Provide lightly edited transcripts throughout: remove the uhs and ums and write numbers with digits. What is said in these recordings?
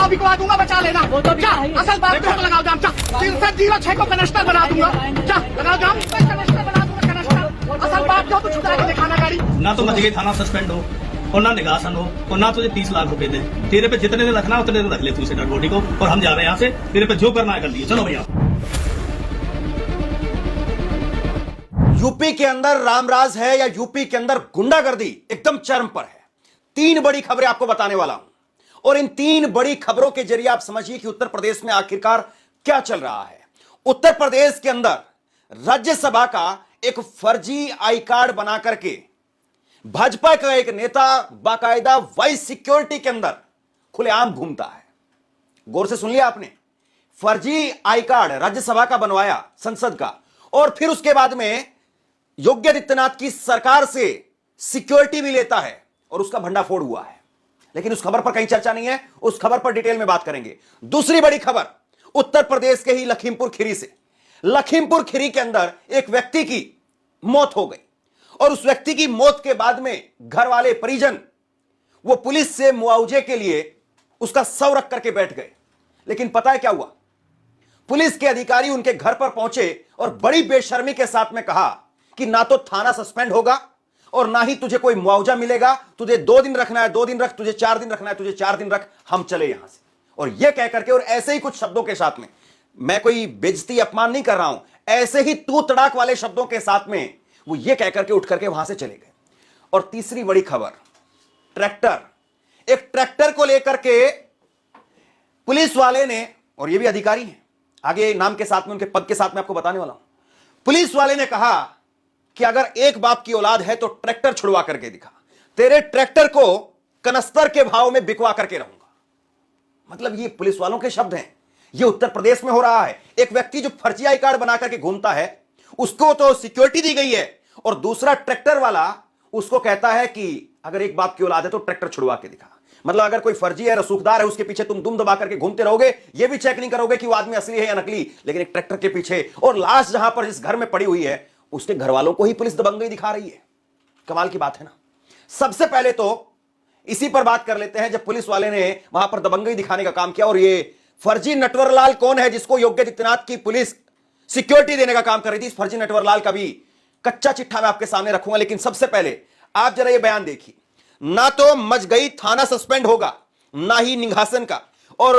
लगाओ, बिकवा दूंगा, बचा लेना। जा, असल बात को लगाओ जाम, जा 6306 को कनेक्टर बना दूंगा, जा लगाओ जाम, कनेक्टर बना दूंगा, कनेक्टर। असल बात जो तू छुड़ा के दिखाना गाड़ी। ना तो मजगई थाना सस्पेंड हो और ना निगासन हो और ना तुझे 30 लाख रुपए दे। तेरे पे जितने दिन रखना उतने दिन रख ले तू इसे डेड बॉडी को, और हम जा रहे हैं यहाँ से। तेरे पे जो करना है कर लिए, चलो भैया। यूपी के अंदर रामराज है या यूपी के अंदर गुंडागर्दी एकदम चरम पर है। 3 बड़ी खबरें आपको बताने वाला हूं और इन 3 बड़ी खबरों के जरिए आप समझिए कि उत्तर प्रदेश में आखिरकार क्या चल रहा है। उत्तर प्रदेश के अंदर राज्यसभा का एक फर्जी आई कार्ड बना करके भाजपा का एक नेता बाकायदा वाइस सिक्योरिटी के अंदर खुलेआम घूमता है। गौर से सुन लिया आपने, फर्जी आई कार्ड राज्यसभा का बनवाया, संसद का, और फिर उसके बाद में योगी आदित्यनाथ की सरकार से सिक्योरिटी भी लेता है और उसका भंडाफोड़ हुआ है। लेकिन उस खबर पर कहीं चर्चा नहीं है, उस खबर पर डिटेल में बात करेंगे। दूसरी बड़ी खबर उत्तर प्रदेश के ही लखीमपुर खीरी से। लखीमपुर खीरी के अंदर एक व्यक्ति की मौत हो गई और उस व्यक्ति की मौत के बाद में घर वाले परिजन वो पुलिस से मुआवजे के लिए उसका शव रख करके बैठ गए। लेकिन पता है क्या हुआ? पुलिस के अधिकारी उनके घर पर पहुंचे और बड़ी बेशर्मी के साथ में कहा कि ना तो थाना सस्पेंड होगा और ना ही तुझे कोई मुआवजा मिलेगा। तुझे 2 दिन रखना है 2 दिन रख, तुझे 4 दिन रखना है तुझे 4 दिन रख, हम चले यहां से। और यह कह करके और ऐसे ही कुछ शब्दों के साथ में, मैं कोई बेइज्जती अपमान नहीं कर रहा हूं, ऐसे ही तू तड़ाक वाले शब्दों के साथ में वो ये कह करके उठ करके वहां से चले गए। और तीसरी बड़ी खबर, ट्रैक्टर, एक ट्रैक्टर को लेकर के पुलिस वाले ने, और ये भी अधिकारी हैं, आगे नाम के साथ में उनके पद के साथ में आपको बताने वाला हूं, पुलिस वाले ने कहा कि अगर एक बाप की औलाद है तो ट्रैक्टर छुड़वा करके दिखा, तेरे ट्रैक्टर को कनस्तर के भाव में बिकवा करके रहूंगा। मतलब ये पुलिस वालों के शब्द हैं। ये उत्तर प्रदेश में हो रहा है। एक व्यक्ति जो फर्जी आई कार्ड बना करके घूमता है उसको तो सिक्योरिटी दी गई है और दूसरा ट्रैक्टर वाला उसको कहता है कि अगर एक बाप की औलाद है तो ट्रैक्टर छुड़वा के दिखा। मतलब अगर कोई फर्जी है, रसूखदार है, उसके पीछे तुम दुम दबा करके घूमते रहोगे, ये भी चेक नहीं करोगे कि वो आदमी असली है या नकली, लेकिन एक ट्रैक्टर के पीछे। और लाश जहां पर जिस घर में पड़ी हुई है उसके घर वालों को ही पुलिस दबंगई दिखा रही है। कमाल की बात है ना। सबसे पहले तो इसी पर बात कर लेते हैं जब पुलिस वाले ने वहां पर दबंगई दिखाने का काम किया। और ये फर्जी नटवरलाल कौन है जिसको योगी आदित्यनाथ की पुलिस सिक्योरिटी देने का काम कर रही थी? इस फर्जी नटवरलाल का भी कच्चा चिट्ठा मैं आपके सामने रखूंगा, लेकिन सबसे पहले आप जरा ये बयान देखिए। ना तो मजगई थाना सस्पेंड होगा, ना ही निघासन का, और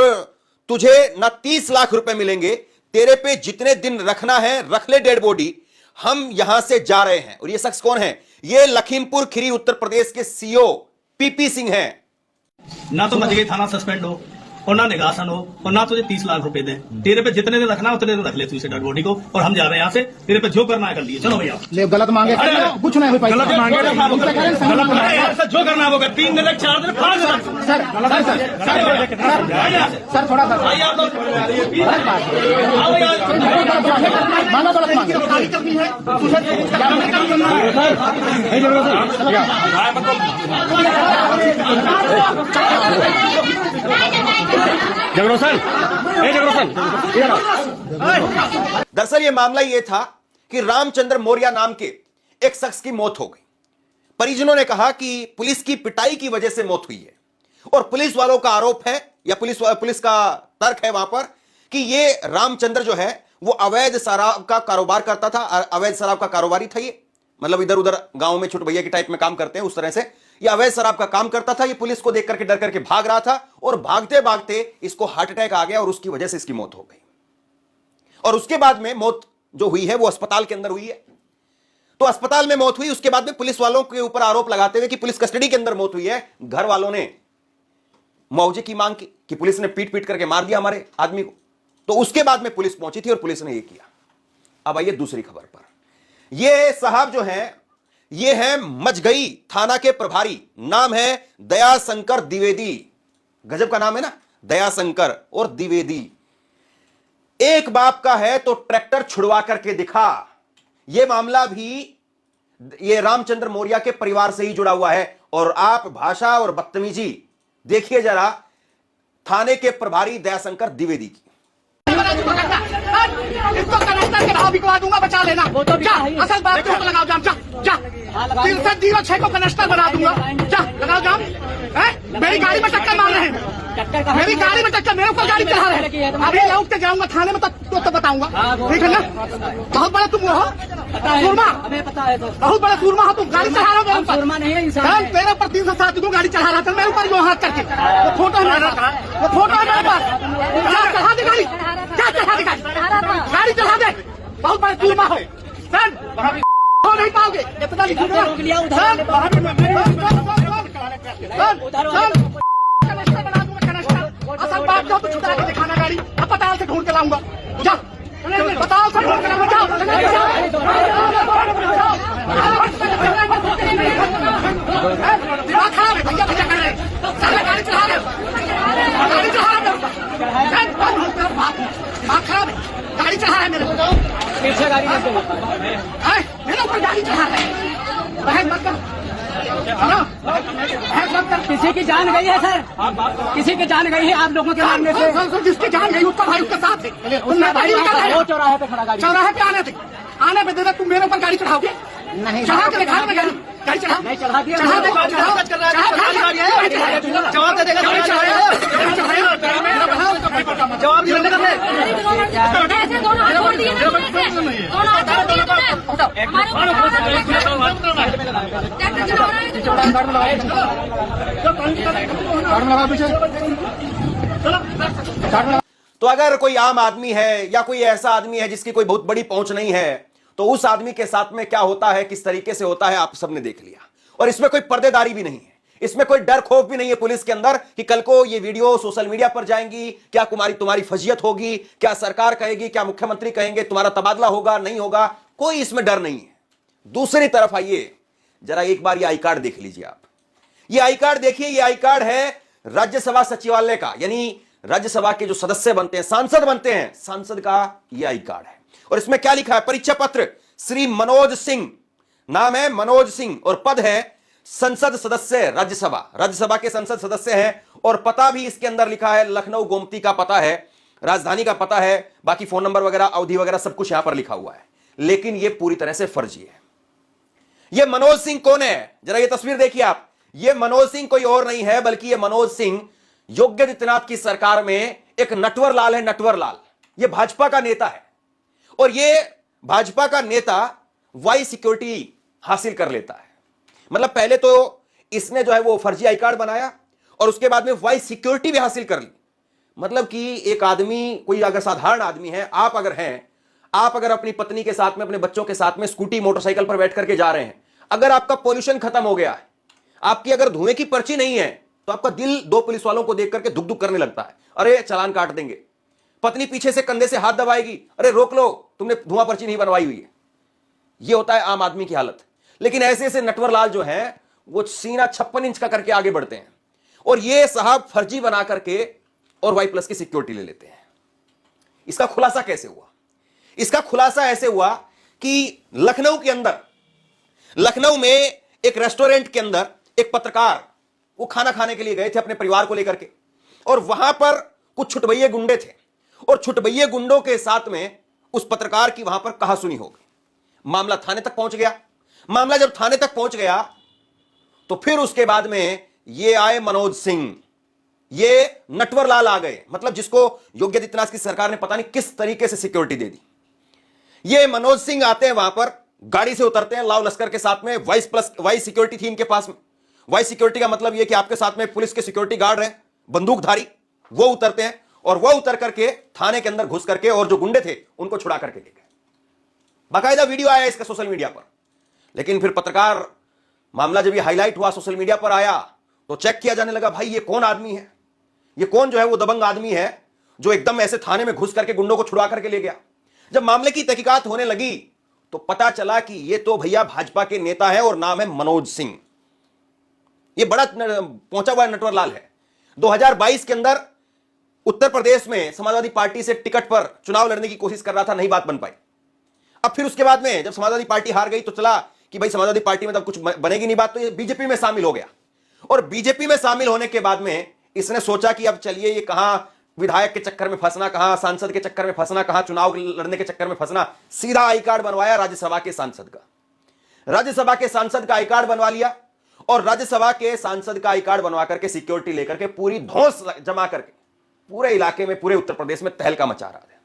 तुझे ना 30 लाख रुपए मिलेंगे। तेरे पे जितने दिन रखना है रख ले डेड बॉडी, हम यहां से जा रहे हैं। और ये शख्स कौन है? ये लखीमपुर खीरी उत्तर प्रदेश के सीओ पीपी सिंह हैं। ना तो मजगई थाना सस्पेंड हो और ना निगासन हो और ना तुझे 30 लाख रुपए दे। तेरे पे जितने दिन रखना उतने दिन रख ले तू इसे डेड बॉडी को, और हम जा रहे हैं यहाँ से। तेरे पे जो करना है कर लिए, चलो भैया। ले गलत मांगे कुछ नहीं हो पाएगा। गलत मांगे जो करना है वो कर। 3 दिन 4 दिन 5 दिन सर थोड़ा सा आइए आप लोग। मांगा गलत मांगे करनी है दरअसल ये मामला ये था कि रामचंद्र मौर्य नाम के एक शख्स की मौत हो गई। परिजनों ने कहा कि पुलिस की पिटाई की वजह से मौत हुई है और पुलिस वालों का आरोप है या पुलिस का तर्क है वहां पर कि ये रामचंद्र जो है वो अवैध शराब का कारोबार करता था। अवैध शराब का कारोबारी था ये, मतलब इधर उधर गांव में छुटभैया की टाइप में काम करते हैं उस तरह से ये अवैध शराब का काम करता था। ये पुलिस को देख करके डर करके भाग रहा था और भागते भागते इसको हार्ट अटैक आ गया और उसकी वजह से इसकी मौत हो गई। और उसके बाद में मौत जो हुई है वो अस्पताल के अंदर हुई है। तो अस्पताल में मौत हुई, उसके बाद में पुलिस वालों के ऊपर आरोप लगाते हुए कि पुलिस कस्टडी के अंदर मौत हुई है, घर वालों ने मुआवजे की मांग की कि पुलिस ने पीट पीट करके मार दिया हमारे आदमी को। तो उसके बाद में पुलिस पहुंची थी और पुलिस ने यह किया। अब आइए दूसरी खबर पर। यह साहब जो है ये है मजगई थाना के प्रभारी, नाम है दयाशंकर द्विवेदी। गजब का नाम है ना, दयाशंकर और द्विवेदी। एक बाप का है तो ट्रैक्टर छुड़वा करके दिखा। यह मामला भी ये रामचंद्र मौर्य के परिवार से ही जुड़ा हुआ है। और आप भाषा और बदतमीजी देखिए जरा थाने के प्रभारी दयाशंकर द्विवेदी की। इसको कनेक्टर के भाव बिकवा दूंगा, बचा लेना। जा, असल बात को लगाओ जाम, जा 6306 को कनेक्टर बना दूंगा, जा लगाओ जाम। मेरी गाड़ी में टक्कर मार रहे हैं। टक्कर कहाँ मेरी की गाड़ी में टक्कर, मेरे ऊपर गाड़ी चढ़ा रहे की है हैं। तुम्हारी? अभी लौट के जाऊंगा थाने में तो बताऊंगा, ठीक है ना? बहुत बड़ा तुम हो पता है, सूरमा, हमें पता है। तो बहुत बड़ा सूरमा हो तुम। गाड़ी चढ़ा रहे हो मेरे हम ऊपर। सूरमा नहीं है, इंसान हाँ, है। मेरे ऊपर 307 को गाड़ी चढ़ा रहा था, मेरे ऊपर यो हाथ करके। वो फोटो है मेरे पास, वो फोटो है मेरे पास। जा चढ़ा दे गाड़ी, जा चढ़ा दे गाड़ी, गाड़ी चढ़ा दे। बहुत बड़ा सूरमा हो सर, हो नहीं पाओगे इतना भी सूरमा। रोक लिया उधर सर, वाले कनस्टर बना दूंगा, कनस्टर। असल बात जो तो छुटा के दिखाना गाड़ी, अस्पताल से ढूंढ के लाऊंगा। जा अस्पताल से ढूंढ के लाऊंगा, जाओ दिमाग खराब है भैया, भैया कर रहे हैं। साला गाड़ी चला रहे हो, गाड़ी चला रहे हो, दिमाग खराब है, गाड़ी चढ़ा है मेरे ऊपर। पीछे गाड़ी में मेरे ऊपर गाड़ी चढ़ा रहे हैं। बहस मत कर, बहस मत कर। किसी की जान गई है सर, किसी की जान गई है आप लोगों के मामले से। जिसकी जान गई उसका भाई उसके साथ है। तुमने भाई वो चौराहे पे खड़ा गाड़ी, चौराहे पे आने पे दे, तुम मेरे ऊपर गाड़ी चढ़ाओगे? नहीं चढ़ा के दिखा, गाड़ी चढ़ा, नहीं चढ़ा दिया। चढ़ा दे, जवाब दे देगा, जवाब ऐसे दोनों हाथ जोड़ दिए ना, दोनों हाथ जोड़ दिए तुमने। हमारे ट्रैक्टर चला रहा है तो तो अगर कोई आम आदमी है या कोई ऐसा आदमी है जिसकी कोई बहुत बड़ी पहुंच नहीं है, तो उस आदमी के साथ में क्या होता है, किस तरीके से होता है, आप सबने देख लिया। और इसमें कोई पर्देदारी भी नहीं है, इसमें कोई डर खौफ भी नहीं है पुलिस के अंदर कि कल को ये वीडियो सोशल मीडिया पर जाएंगी, क्या तुम्हारी फजीयत होगी, क्या सरकार कहेगी, क्या मुख्यमंत्री कहेंगे, तुम्हारा तबादला होगा नहीं होगा, कोई इसमें डर नहीं है। दूसरी तरफ आइए जरा एक बार ये आई कार्ड देख लीजिए आप। ये आई कार्ड देखिए, ये आई कार्ड है राज्यसभा सचिवालय का, यानी राज्यसभा के जो सदस्य बनते हैं, सांसद बनते हैं, सांसद का ये आई कार्ड है। और इसमें क्या लिखा है, परिचय पत्र श्री मनोज सिंह, नाम है मनोज सिंह और पद है संसद सदस्य राज्यसभा, राज्यसभा के संसद सदस्य हैं। और पता भी इसके अंदर लिखा है लखनऊ गोमती का पता है, राजधानी का पता है, बाकी फोन नंबर वगैरह अवधि वगैरह सब कुछ यहां पर लिखा हुआ है। लेकिन यह पूरी तरह से फर्जी है। यह मनोज सिंह कौन है, जरा यह तस्वीर देखिए आप। यह मनोज सिंह कोई और नहीं है बल्कि यह मनोज सिंह योगी आदित्यनाथ की सरकार में एक नटवर लाल है, नटवर लाल। यह भाजपा का नेता है और यह भाजपा का नेता वाई सिक्योरिटी हासिल कर लेता है। मतलब पहले तो इसने जो है वो फर्जी आई कार्ड बनाया और उसके बाद में वाई सिक्योरिटी भी हासिल कर ली। मतलब कि एक आदमी, कोई अगर साधारण आदमी है, आप अगर हैं, आप अगर अपनी पत्नी के साथ में, अपने बच्चों के साथ में स्कूटी मोटरसाइकिल पर बैठ करके जा रहे हैं, अगर आपका पोल्यूशन खत्म हो गया है, आपकी अगर धुएं की पर्ची नहीं है, तो आपका दिल दो पुलिस वालों को देख करके धुक धुक करने लगता है, अरे चालान काट देंगे। पत्नी पीछे से कंधे से हाथ दबाएगी, अरे रोक लो, तुमने धुआं पर्ची नहीं बनवाई हुई है। यह होता है आम आदमी की हालत। लेकिन ऐसे ऐसे नटवर लाल जो है वो सीना 56 इंच का करके आगे बढ़ते हैं और ये साहब फर्जी बना करके और वाई प्लस की सिक्योरिटी ले लेते हैं। इसका खुलासा कैसे हुआ? इसका खुलासा ऐसे हुआ कि लखनऊ के अंदर, लखनऊ में एक रेस्टोरेंट के अंदर एक पत्रकार वो खाना खाने के लिए गए थे अपने परिवार को लेकर के, और वहां पर कुछ छुटभइये गुंडे थे और छुटभइये गुंडों के साथ में उस पत्रकार की वहां पर कहासुनी हो गई। मामला थाने तक पहुंच गया। मामला जब थाने तक पहुंच गया तो फिर उसके बाद में ये आए मनोज सिंह, ये नटवर लाल आ गए, मतलब जिसको योगी आदित्यनाथ की सरकार ने पता नहीं किस तरीके से सिक्योरिटी दे दी। ये मनोज सिंह आते हैं वहां पर, गाड़ी से उतरते हैं लाव लश्कर के साथ में, वाई सिक्योरिटी थी इनके पास में। वाई सिक्योरिटी का मतलब यह कि आपके साथ में पुलिस के सिक्योरिटी गार्ड हैं, बंदूकधारी, वो उतरते हैं और वो उतर करके थाने के अंदर घुस करके और जो गुंडे थे उनको छुड़ा करके ले गए। बाकायदा वीडियो आया इसका सोशल मीडिया पर। लेकिन फिर पत्रकार, मामला जब ये हाईलाइट हुआ, सोशल मीडिया पर आया, तो चेक किया जाने लगा, भाई ये कौन आदमी है, ये कौन जो है वो दबंग आदमी है जो एकदम ऐसे थाने में घुस करके गुंडों को छुड़ा करके ले गया। जब मामले की तहकीकात होने लगी तो पता चला कि ये तो भैया भाजपा के नेता है और नाम है मनोज सिंह। ये बड़ा पहुंचा हुआ नटवर लाल है। 2022 के अंदर उत्तर प्रदेश में समाजवादी पार्टी से टिकट पर चुनाव लड़ने की कोशिश कर रहा था, नहीं बात बन पाई। अब फिर उसके बाद में जब समाजवादी पार्टी हार गई तो चला कि भाई समाजवादी पार्टी में तब कुछ बनेगी नहीं बात, तो ये बीजेपी में शामिल हो गया। और बीजेपी में शामिल होने के बाद में इसने सोचा कि अब चलिए ये कहां विधायक के चक्कर में फंसना, कहां सांसद के चक्कर में फंसना, कहां चुनाव लड़ने के चक्कर में फंसना। सीधा आई कार्ड बनवाया राज्यसभा के सांसद का, राज्यसभा के सांसद का आई कार्ड बनवा लिया और राज्यसभा के सांसद का आई कार्ड बनवा करके सिक्योरिटी लेकर के पूरी धौंस जमा करके पूरे इलाके में, पूरे उत्तर प्रदेश में तहलका मचा रहा था।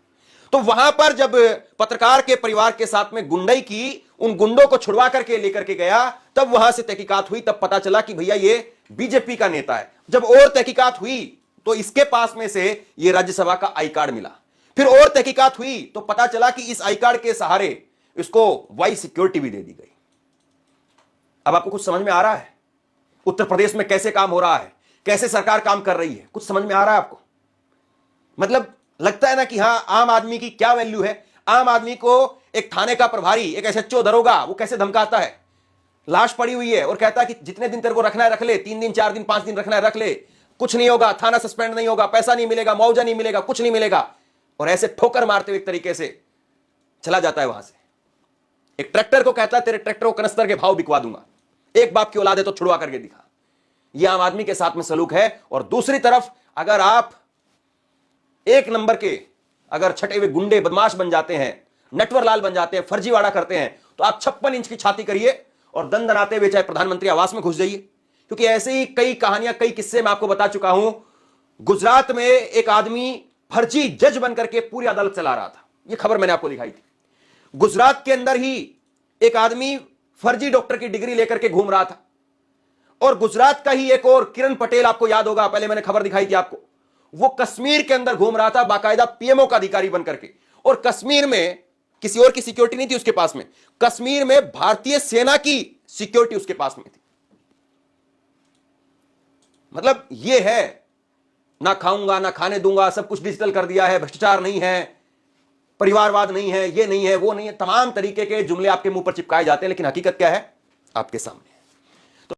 तो वहां पर जब पत्रकार के परिवार के साथ में गुंडई की, उन गुंडों को छुड़वा करके लेकर के गया, तब वहां से तहकीकात हुई, तब पता चला कि भैया ये बीजेपी का नेता है। जब और तहकीकात हुई तो इसके पास में से ये राज्यसभा का आई कार्ड मिला। फिर और तहकीकात हुई तो पता चला कि इस आई कार्ड के सहारे इसको वाई सिक्योरिटी भी दे दी गई। अब आपको कुछ समझ में आ रहा है उत्तर प्रदेश में कैसे काम हो रहा है, कैसे सरकार काम कर रही है? कुछ समझ में आ रहा है आपको? मतलब लगता है ना कि हां, आम आदमी की क्या वैल्यू है। आम आदमी को एक थाने का प्रभारी, एक एसएचओ दरोगा, वो कैसे धमकाता है। लाश पड़ी हुई है और कहता है कि जितने दिन तेरे को रखना है रख ले, 3 दिन 4 दिन 5 दिन रखना है रख ले, कुछ नहीं होगा, थाना सस्पेंड नहीं होगा, पैसा नहीं मिलेगा, मुआवजा नहीं मिलेगा, कुछ नहीं मिलेगा। और ऐसे ठोकर मारते हुए एक तरीके से चला जाता है वहां से। एक ट्रैक्टर को कहता है तेरे ट्रैक्टर को कनस्तर के भाव बिकवा दूंगा, एक बाप की औलाद है तो छुड़वा करके दिखा। यह आम आदमी के साथ में सलूक है। और दूसरी तरफ अगर आप एक नंबर के अगर छठे हुए गुंडे बदमाश बन जाते हैं, नटवरलाल बन जाते हैं, फर्जीवाड़ा करते हैं, तो आप 56 इंच की छाती करिए और दंदनाते हुए चाहे प्रधानमंत्री आवास में घुस जाइए। क्योंकि ऐसे ही कई कहानियां, कई किस्से मैं आपको बता चुका हूं। गुजरात में एक आदमी फर्जी जज बनकर के पूरी अदालत चला रहा था, यह खबर मैंने आपको दिखाई थी। गुजरात के अंदर ही एक आदमी फर्जी डॉक्टर की डिग्री लेकर के घूम रहा था। और गुजरात का ही एक और किरण पटेल, आपको याद होगा, पहले मैंने खबर दिखाई थी आपको, वो कश्मीर के अंदर घूम रहा था बाकायदा पीएमओ का अधिकारी बनकर के। और कश्मीर में किसी और की सिक्योरिटी नहीं थी उसके पास में, कश्मीर में भारतीय सेना की सिक्योरिटी उसके पास में थी। मतलब ये है, ना खाऊंगा ना खाने दूंगा, सब कुछ डिजिटल कर दिया है, भ्रष्टाचार नहीं है, परिवारवाद नहीं है, ये नहीं है, वो नहीं है, तमाम तरीके के जुमले आपके मुंह पर चिपकाए जाते हैं। लेकिन हकीकत क्या है आपके सामने।